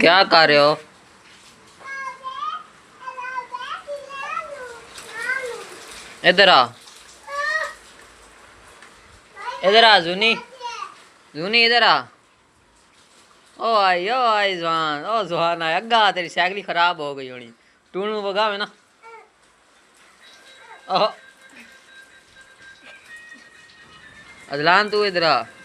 क्या कर रहे हो? इधर आ, इधर आ जूनी, जूनी इधर आ। ओ आई जवान, ओ जवान आया। अग्गा तेरी साइकिल खराब हो गई होनी। टूनू भगावे ना। ओह अदलान तू इधर आ।